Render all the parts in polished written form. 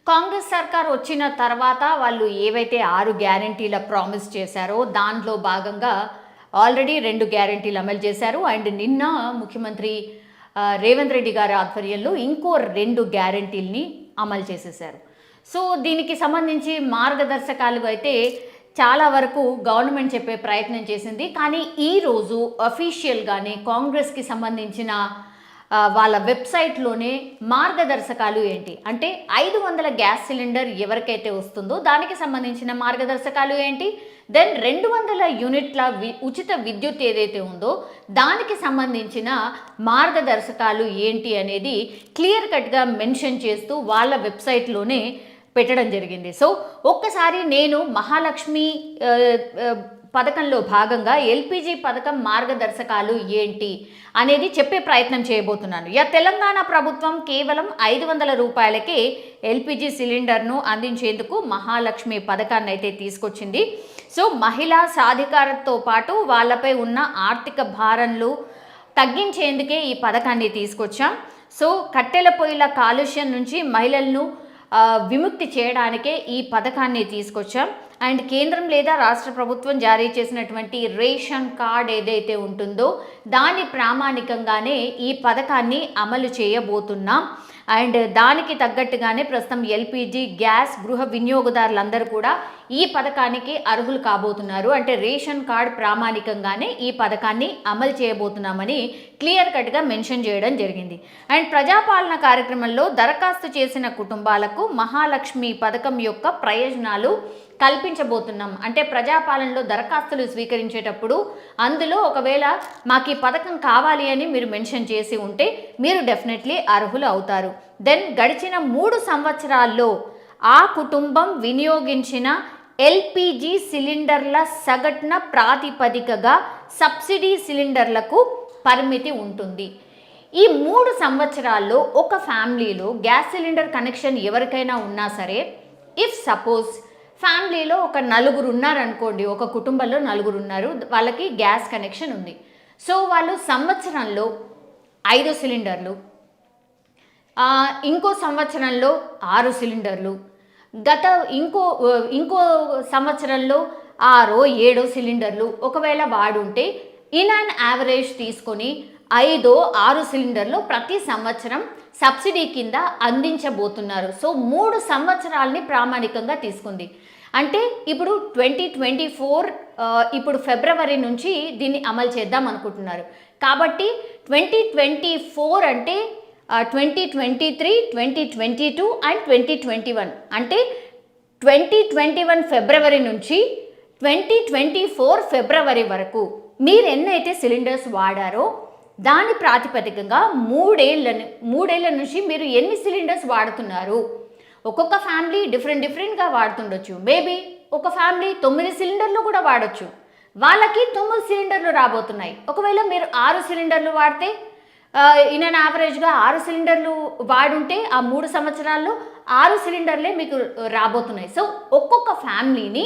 కాంగ్రెస్ సర్కార్ వచ్చిన తర్వాత వాళ్ళు ఏవైతే 6 గ్యారంటీల ప్రామిస్ చేశారో దాంట్లో భాగంగా ఆల్రెడీ 2 గ్యారంటీలు అమలు చేశారు. అండ్ నిన్న ముఖ్యమంత్రి రేవంత్ రెడ్డి గారి ఆధ్వర్యంలో ఇంకో 2 గ్యారంటీల్ని అమలు చేసేశారు. సో దీనికి సంబంధించి మార్గదర్శకాలు అయితే చాలా వరకు గవర్నమెంట్ చెప్పే ప్రయత్నం చేసింది. కానీ ఈరోజు అఫీషియల్గానే కాంగ్రెస్కి సంబంధించిన వాళ్ళ వెబ్సైట్లోనే మార్గదర్శకాలు ఏంటి అంటే 500 గ్యాస్ సిలిండర్ ఎవరికైతే వస్తుందో దానికి సంబంధించిన మార్గదర్శకాలు ఏంటి, దెన్ 200 యూనిట్ల ఉచిత విద్యుత్ ఏదైతే ఉందో దానికి సంబంధించిన మార్గదర్శకాలు ఏంటి అనేది క్లియర్ కట్గా మెన్షన్ చేస్తూ వాళ్ళ వెబ్సైట్లోనే పెట్టడం జరిగింది. సో ఒక్కసారి నేను మహాలక్ష్మి పథకంలో భాగంగా ఎల్పిజి పథకం మార్గదర్శకాలు ఏంటి అనేది చెప్పే ప్రయత్నం చేయబోతున్నాను. తెలంగాణ ప్రభుత్వం కేవలం 500 రూపాయలకే ఎల్పిజి సిలిండర్ను అందించేందుకు మహాలక్ష్మి పథకాన్ని అయితే తీసుకొచ్చింది. సో మహిళా సాధికారతతో పాటు వాళ్ళపై ఉన్న ఆర్థిక భారాలు తగ్గించేందుకే ఈ పథకాన్ని తీసుకొచ్చాం. సో కట్టెల పొయ్యిల కాలుష్యం నుంచి మహిళలను విముక్తి చేయడానికే ఈ పథకాన్ని తీసుకొచ్చాం. అండ్ కేంద్రం లేదా రాష్ట్ర ప్రభుత్వం జారీ చేసినటువంటి రేషన్ కార్డ్ ఏదైతే ఉంటుందో దాని ప్రామాణికంగానే ఈ పథకాన్ని అమలు చేయబోతున్నాం. అండ్ దానికి తగ్గట్టుగానే ప్రస్తుతం ఎల్పిజి గ్యాస్ గృహ వినియోగదారులందరూ కూడా ఈ పథకానికి అర్హులు కాబోతున్నారు. అంటే రేషన్ కార్డ్ ప్రామాణికంగానే ఈ పథకాన్ని అమలు చేయబోతున్నామని క్లియర్ కట్గా మెన్షన్ చేయడం జరిగింది. అండ్ ప్రజాపాలన కార్యక్రమంలో దరఖాస్తు చేసిన కుటుంబాలకు మహాలక్ష్మి పథకం యొక్క ప్రయోజనాలు కల్పించబోతున్నాం. అంటే ప్రజాపాలనలో దరఖాస్తులు స్వీకరించేటప్పుడు అందులో ఒకవేళ మాకు ఈ పథకం కావాలి అని మీరు మెన్షన్ చేసి ఉంటే మీరు డెఫినెట్లీ అర్హులు అవుతారు. దెన్ గడిచిన 3 సంవత్సరాల్లో ఆ కుటుంబం వినియోగించిన ఎల్పిజి సిలిండర్ల సగటున ప్రాతిపదికగా సబ్సిడీ సిలిండర్లకు పరిమితి ఉంటుంది. ఈ 3 సంవత్సరాల్లో ఒక ఫ్యామిలీలో గ్యాస్ సిలిండర్ కనెక్షన్ ఎవరికైనా ఉన్నా సరే, ఇఫ్ సపోజ్ ఫ్యామిలీలో ఒక 4 ఉన్నారనుకోండి, ఒక కుటుంబంలో 4 ఉన్నారు, వాళ్ళకి గ్యాస్ కనెక్షన్ ఉంది. సో వాళ్ళు సంవత్సరంలో 5 సిలిండర్లు, ఇంకో సంవత్సరంలో 6 సిలిండర్లు, ఇంకో సంవత్సరంలో 6-7 సిలిండర్లు ఒకవేళ వాడుంటే ఇన్ అండ్ యావరేజ్ తీసుకొని 5-6 సిలిండర్లు ప్రతి సంవత్సరం సబ్సిడీ కింద అందించబోతున్నారు. సో 3 సంవత్సరాలని ప్రామాణికంగా తీసుకుంది. అంటే ఇప్పుడు 2024 ఇప్పుడు ఫిబ్రవరి నుంచి దీన్ని అమలు చేద్దాం అనుకుంటున్నారు. కాబట్టి 2024 అంటే 2023, 2022 అండ్ 2021 అంటే 2021 ఫిబ్రవరి నుంచి 2024 ఫిబ్రవరి వరకు మీరు ఎన్నైతే సిలిండర్స్ వాడారో దాని ప్రాతిపదికంగా 3 ఏళ్ల నుంచి మీరు ఎన్ని సిలిండర్స్ వాడుతున్నారు. ఒక్కొక్క ఫ్యామిలీ డిఫరెంట్గా వాడుతుండొచ్చు. మేబీ ఒక ఫ్యామిలీ 9 సిలిండర్లు కూడా వాడచ్చు. వాళ్ళకి 9 సిలిండర్లు రాబోతున్నాయి. ఒకవేళ మీరు 6 సిలిండర్లు వాడితే ఇన్ అండ్ యావరేజ్గా 6 సిలిండర్లు వాడుంటే ఆ 3 సంవత్సరాల్లో 6 సిలిండర్లే మీకు రాబోతున్నాయి. సో ఒక్కొక్క ఫ్యామిలీని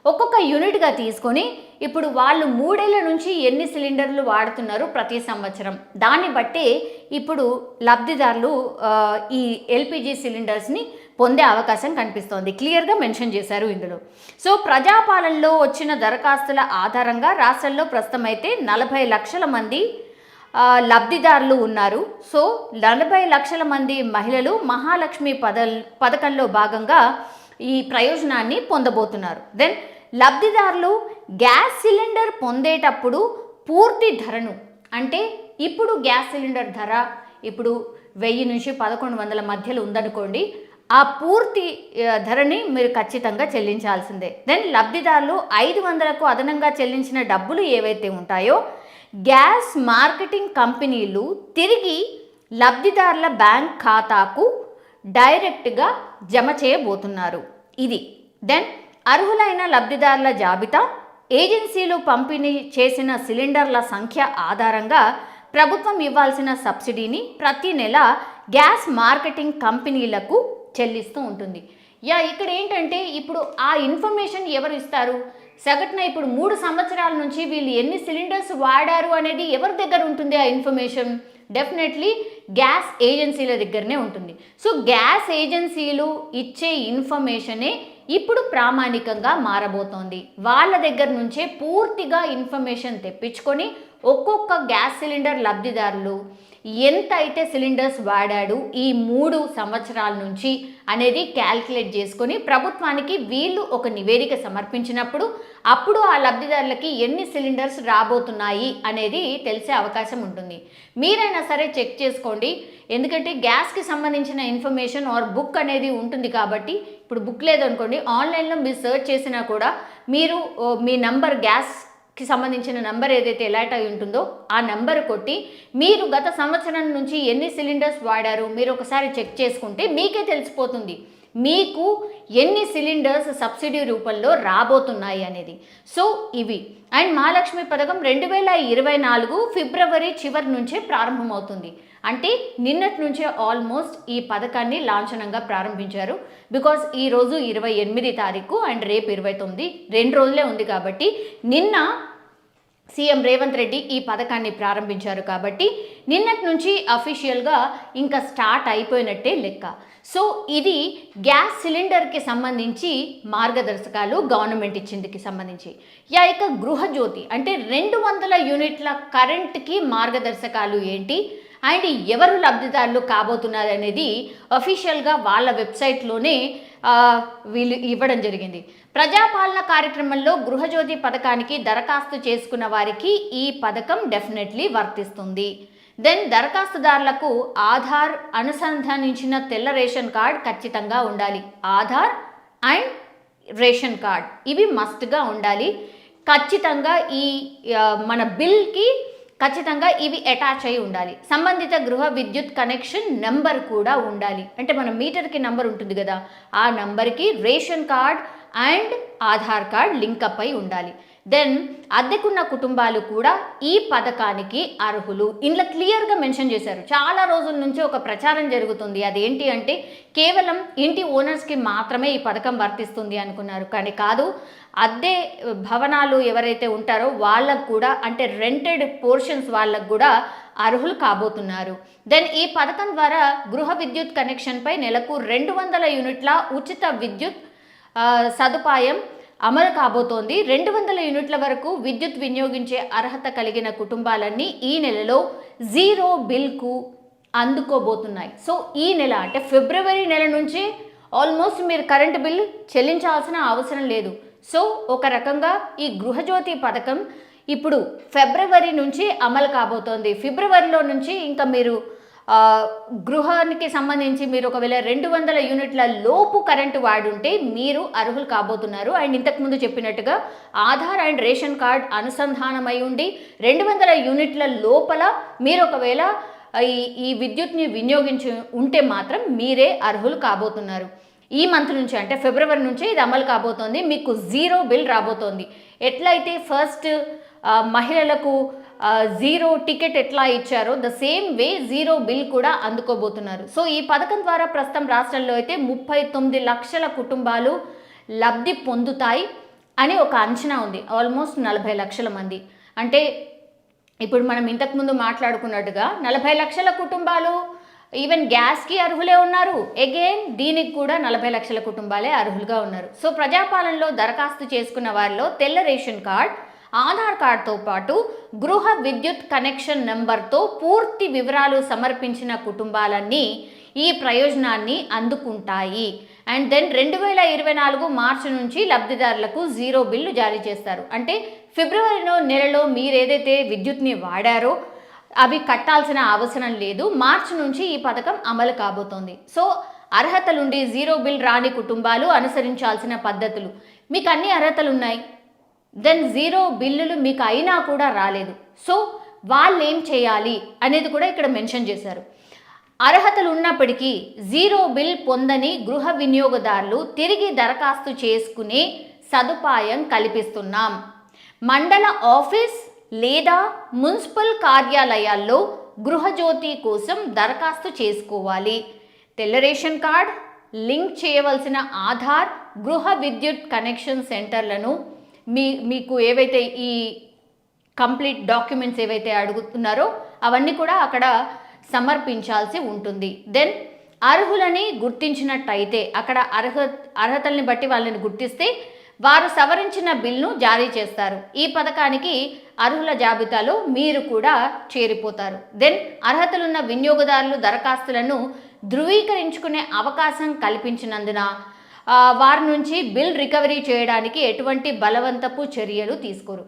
ఒక్కొక్క యూనిట్గా తీసుకొని ఇప్పుడు వాళ్ళు 3 ఏళ్ల నుంచి ఎన్ని సిలిండర్లు వాడుతున్నారు ప్రతి సంవత్సరం, దాన్ని బట్టి ఇప్పుడు లబ్ధిదారులు ఈ ఎల్పిజి సిలిండర్స్ని పొందే అవకాశం కనిపిస్తోంది. క్లియర్గా మెన్షన్ చేశారు ఇందులో. సో ప్రజాపాలనలో వచ్చిన దరఖాస్తుల ఆధారంగా రాష్ట్రంలో ప్రస్తుతం అయితే 40 లక్షల మంది లబ్ధిదారులు ఉన్నారు. సో 40 లక్షల మంది మహిళలు మహాలక్ష్మి పథకంలో భాగంగా ఈ ప్రయోజనాన్ని పొందబోతున్నారు. దెన్ లబ్ధిదారులు గ్యాస్ సిలిండర్ పొందేటప్పుడు పూర్తి ధరను, అంటే ఇప్పుడు గ్యాస్ సిలిండర్ ధర ఇప్పుడు 1000 నుంచి 1100 మధ్యలో ఉందనుకోండి, ఆ పూర్తి ధరని మీరు ఖచ్చితంగా చెల్లించాల్సిందే. దెన్ లబ్ధిదారులు 500కు అదనంగా చెల్లించిన డబ్బులు ఏవైతే ఉంటాయో గ్యాస్ మార్కెటింగ్ కంపెనీలు తిరిగి లబ్ధిదారుల బ్యాంక్ ఖాతాకు డైరెక్ట్గా జమ చేయబోతున్నారు. ఇది దెన్ అర్హులైన లబ్ధిదారుల జాబితా, ఏజెన్సీలు పంపిణీ చేసిన సిలిండర్ల సంఖ్య ఆధారంగా ప్రభుత్వం ఇవ్వాల్సిన సబ్సిడీని ప్రతి నెల గ్యాస్ మార్కెటింగ్ కంపెనీలకు చెల్లిస్తూ ఉంటుంది. ఇక్కడ ఏంటంటే ఇప్పుడు ఆ ఇన్ఫర్మేషన్ ఎవరు ఇస్తారు, సగటున ఇప్పుడు 3 సంవత్సరాల నుంచి వీళ్ళు ఎన్ని సిలిండర్స్ వాడారు అనేది ఎవరి దగ్గర ఉంటుంది ఆ ఇన్ఫర్మేషన్? డెఫినెట్లీ గ్యాస్ ఏజెన్సీల దగ్గరనే ఉంటుంది. సో గ్యాస్ ఏజెన్సీలు ఇచ్చే ఇన్ఫర్మేషనే ఇప్పుడు ప్రామాణికంగా మారబోతోంది. వాళ్ళ దగ్గర నుంచే పూర్తిగా ఇన్ఫర్మేషన్ తెప్పించుకొని ఒక్కొక్క గ్యాస్ సిలిండర్ లబ్ధిదారులు ఎంత అయితే సిలిండర్స్ వాడాడు ఈ 3 సంవత్సరాల నుంచి అనేది క్యాల్కులేట్ చేసుకొని ప్రభుత్వానికి వీళ్ళు ఒక నివేదిక సమర్పించినప్పుడు అప్పుడు ఆ లబ్ధిదారులకి ఎన్ని సిలిండర్స్ రాబోతున్నాయి అనేది తెలిసే అవకాశం ఉంటుంది. మీరైనా సరే చెక్ చేసుకోండి, ఎందుకంటే గ్యాస్కి సంబంధించిన ఇన్ఫర్మేషన్ ఆర్ బుక్ అనేది ఉంటుంది కాబట్టి. ఇప్పుడు బుక్ లేదనుకోండి, ఆన్లైన్లో మీరు సెర్చ్ చేసినా కూడా మీరు మీ నంబర్ గ్యాస్కి సంబంధించిన నంబర్ ఏదైతే ఎలర్ట్ అయి ఉంటుందో ఆ నంబర్ కొట్టి మీరు గత సంవత్సరం నుంచి ఎన్ని సిలిండర్స్ వాడారు మీరు ఒకసారి చెక్ చేసుకుంటే మీకే తెలిసిపోతుంది మీకు ఎన్ని సిలిండర్స్ సబ్సిడీ రూపంలో రాబోతున్నాయి అనేది. సో ఇవి అండ్ మహాలక్ష్మి పథకం 2024 ఫిబ్రవరి చివరి నుంచే ప్రారంభమవుతుంది. అంటే నిన్నటి నుంచే ఆల్మోస్ట్ ఈ పథకాన్ని లాంఛనంగా ప్రారంభించారు. బికాజ్ ఈరోజు 28 తారీఖు అండ్ రేపు 29, 2 రోజులే ఉంది కాబట్టి నిన్న సీఎం రేవంత్ రెడ్డి ఈ పథకాన్ని ప్రారంభించారు కాబట్టి నిన్నటి నుంచి అఫీషియల్గా ఇంకా స్టార్ట్ అయిపోయినట్టే లెక్క. సో ఇది గ్యాస్ సిలిండర్కి సంబంధించి మార్గదర్శకాలు గవర్నమెంట్ ఇచ్చిందికి సంబంధించి. ఇక గృహజ్యోతి అంటే 200 యూనిట్ల కరెంట్కి మార్గదర్శకాలు ఏంటి అండ్ ఎవరు లబ్ధిదారులు కాబోతున్నారు అనేది అఫీషియల్గా వాళ్ళ వెబ్సైట్లోనే వీళ్ళు ఇవ్వడం జరిగింది. ప్రజాపాలన కార్యక్రమంలో గృహజ్యోతి పథకానికి దరఖాస్తు చేసుకున్న వారికి ఈ పథకం డెఫినెట్లీ వర్తిస్తుంది. దెన్ దరఖాస్తుదారులకు ఆధార్ అనుసంధానించిన తెల్ల రేషన్ కార్డ్ ఖచ్చితంగా ఉండాలి. ఆధార్ అండ్ రేషన్ కార్డ్ ఇవి మస్ట్గా ఉండాలి. ఖచ్చితంగా ఈ మన బిల్కి ఖచ్చితంగా ఇవి అటాచ్ అయి ఉండాలి. సంబంధిత గృహ విద్యుత్ కనెక్షన్ నెంబర్ కూడా ఉండాలి. అంటే మన మీటర్కి నెంబర్ ఉంటుంది కదా, ఆ నెంబర్కి ration card and Aadhaar card link up అయి ఉండాలి. దెన్ అద్దెకున్న కుటుంబాలు కూడా ఈ పథకానికి అర్హులు. ఇందులో క్లియర్గా మెన్షన్ చేశారు. చాలా రోజుల నుంచి ఒక ప్రచారం జరుగుతుంది, అదేంటి అంటే కేవలం ఇంటి ఓనర్స్కి మాత్రమే ఈ పథకం వర్తిస్తుంది అనుకున్నారు. కానీ కాదు, అద్దె భవనాలు ఎవరైతే ఉంటారో వాళ్ళకు కూడా, అంటే రెంటెడ్ పోర్షన్స్ వాళ్ళకు కూడా అర్హులు కాబోతున్నారు. దెన్ ఈ పథకం ద్వారా గృహ విద్యుత్ కనెక్షన్పై నెలకు 200 యూనిట్ల ఉచిత విద్యుత్ సదుపాయం అమలు కాబోతోంది. 200 యూనిట్ల వరకు విద్యుత్ వినియోగించే అర్హత కలిగిన కుటుంబాలన్నీ ఈ నెలలో 0 బిల్కు అందుకోబోతున్నాయి. సో ఈ నెల అంటే ఫిబ్రవరి నెల నుంచి ఆల్మోస్ట్ మీరు కరెంటు బిల్లు చెల్లించాల్సిన అవసరం లేదు. సో ఒక రకంగా ఈ గృహజ్యోతి పథకం ఇప్పుడు ఫిబ్రవరి నుంచి అమలు కాబోతోంది. ఫిబ్రవరిలో నుంచి ఇంకా మీరు గృహానికి సంబంధించి మీరు ఒకవేళ 200 యూనిట్ల లోపు కరెంటు వాడుంటే మీరు అర్హులు కాబోతున్నారు. అండ్ ఇంతకుముందు చెప్పినట్టుగా ఆధార్ అండ్ రేషన్ కార్డ్ అనుసంధానమై ఉండి 200 యూనిట్ల లోపల మీరు ఒకవేళ ఈ విద్యుత్ని వినియోగించి ఉంటే మాత్రం మీరే అర్హులు కాబోతున్నారు. ఈ మంత్ నుంచి అంటే ఫిబ్రవరి నుంచే ఇది అమలు కాబోతోంది. మీకు 0 బిల్ రాబోతోంది. ఎట్లయితే ఫస్ట్ మహిళలకు 0 టికెట్ ఎట్లా ఇచ్చారో ద సేమ్ వే 0 బిల్ కూడా అందుకోబోతున్నారు. సో ఈ పథకం ద్వారా ప్రస్తుతం రాష్ట్రంలో అయితే 39 లక్షల కుటుంబాలు లబ్ధి పొందుతాయి అని ఒక అంచనా ఉంది. ఆల్మోస్ట్ 40 లక్షల మంది. అంటే ఇప్పుడు మనం ఇంతకుముందు మాట్లాడుకున్నట్టుగా 40 లక్షల కుటుంబాలు ఈవెన్ గ్యాస్కి అర్హులే ఉన్నారు. అగైన్ దీనికి కూడా 40 లక్షల కుటుంబాలే అర్హులుగా ఉన్నారు. సో ప్రజాపాలనలో దరఖాస్తు చేసుకున్న వారిలో తెల్ల రేషన్ కార్డ్, ఆధార్ కార్డ్తో పాటు గృహ విద్యుత్ కనెక్షన్ నెంబర్తో పూర్తి వివరాలు సమర్పించిన కుటుంబాలన్నీ ఈ ప్రయోజనాన్ని అందుకుంటాయి. అండ్ దెన్ 2024 మార్చి నుంచి లబ్ధిదారులకు 0 బిల్లు జారీ చేస్తారు. అంటే ఫిబ్రవరి నెలలో మీరు ఏదైతే విద్యుత్ని వాడారో అవి కట్టాల్సిన అవసరం లేదు. మార్చి నుంచి ఈ పథకం అమలు కాబోతోంది. సో అర్హతలుండి 0 బిల్ రాని కుటుంబాలు అనుసరించాల్సిన పద్ధతులు, మీకు అన్ని అర్హతలు ఉన్నాయి, దెన్ 0 బిల్లులు మీకు అయినా కూడా రాలేదు. సో వాళ్ళు ఏం చేయాలి అనేది కూడా ఇక్కడ మెన్షన్ చేశారు. అర్హతలు ఉన్నప్పటికీ 0 బిల్ పొందని గృహ వినియోగదారులు తిరిగి దరఖాస్తు చేసుకునే సదుపాయం కల్పిస్తున్నాం. మండల ఆఫీస్ లేదా మున్సిపల్ కార్యాలయాల్లో గృహజ్యోతి కోసం దరఖాస్తు చేసుకోవాలి. తెల్ల రేషన్ కార్డ్, లింక్ చేయవలసిన ఆధార్, గృహ విద్యుత్ కనెక్షన్ సెంటర్లను మీకు ఏవైతే ఈ కంప్లీట్ డాక్యుమెంట్స్ ఏవైతే అడుగుతున్నారో అవన్నీ కూడా అక్కడ సమర్పించాల్సి ఉంటుంది. దెన్ అర్హులని గుర్తించినట్టయితే అక్కడ అర్హతల్ని బట్టి వాళ్ళని గుర్తిస్తే వారు సవరించిన బిల్ను జారీ చేస్తారు. ఈ పథకానికి అర్హుల జాబితాలో మీరు కూడా చేరిపోతారు. దెన్ అర్హతలున్న వినియోగదారులు దరఖాస్తులను ధృవీకరించుకునే అవకాశం కల్పించినందున వారి నుంచి బిల్ రికవరీ చేయడానికి ఎటువంటి బలవంతపు చర్యలు తీసుకోరు.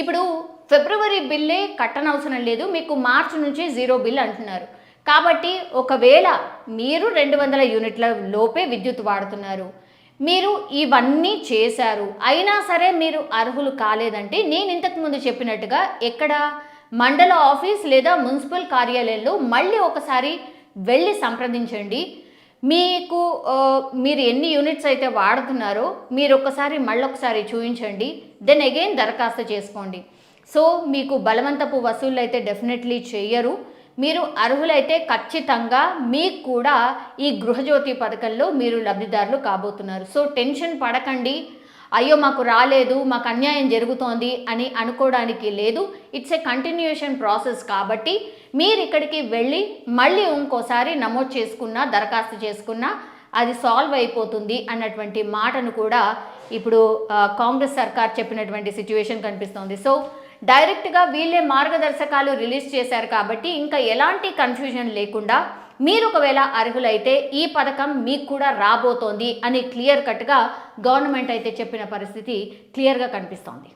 ఇప్పుడు ఫిబ్రవరి బిల్లే కట్టనవసరం లేదు, మీకు మార్చి నుంచి 0 బిల్ అంటున్నారు. కాబట్టి ఒకవేళ మీరు 200 యూనిట్ల లోపే విద్యుత్ వాడుతున్నారు, మీరు ఇవన్నీ చేశారు, అయినా సరే మీరు అర్హులు కాలేదంటే నేను ఇంతకుముందు చెప్పినట్టుగా ఎక్కడ మండల ఆఫీస్ లేదా మున్సిపల్ కార్యాలయంలో మళ్ళీ ఒకసారి వెళ్ళి సంప్రదించండి. మీరు ఎన్ని యూనిట్స్ అయితే వాడుతున్నారో మీరు మళ్ళొకసారి చూపించండి. దెన్ అగైన్ దరఖాస్తు చేసుకోండి. సో మీకు బలవంతపు వసూళ్ళు అయితే డెఫినెట్లీ చేయరు. మీరు అర్హులైతే ఖచ్చితంగా మీకు కూడా ఈ గృహజ్యోతి పథకంలో మీరు లబ్ధిదారులు కాబోతున్నారు. సో టెన్షన్ పడకండి, అయ్యో మాకు రాలేదు, మాకు అన్యాయం జరుగుతోంది అని అనుకోవడానికి లేదు. It's a continuation process. కాబట్టి మీరు ఇక్కడికి వెళ్ళి మళ్ళీ ఇంకోసారి నమోదు చేసుకున్నా, దరఖాస్తు చేసుకున్నా అది సాల్వ్ అయిపోతుంది అన్నటువంటి మాటను కూడా ఇప్పుడు కాంగ్రెస్ సర్కార్ చెప్పినటువంటి సిచ్యువేషన్ కనిపిస్తోంది. సో డైరెక్ట్గా వీళ్ళే మార్గదర్శకాలు రిలీజ్ చేశారు కాబట్టి ఇంకా ఎలాంటి కన్ఫ్యూజన్ లేకుండా మీరు ఒకవేళ అర్హులైతే ఈ పథకం మీకు కూడా రాబోతోంది అని క్లియర్ కట్గా గవర్నమెంట్ అయితే చెప్పిన పరిస్థితి క్లియర్గా కనిపిస్తోంది.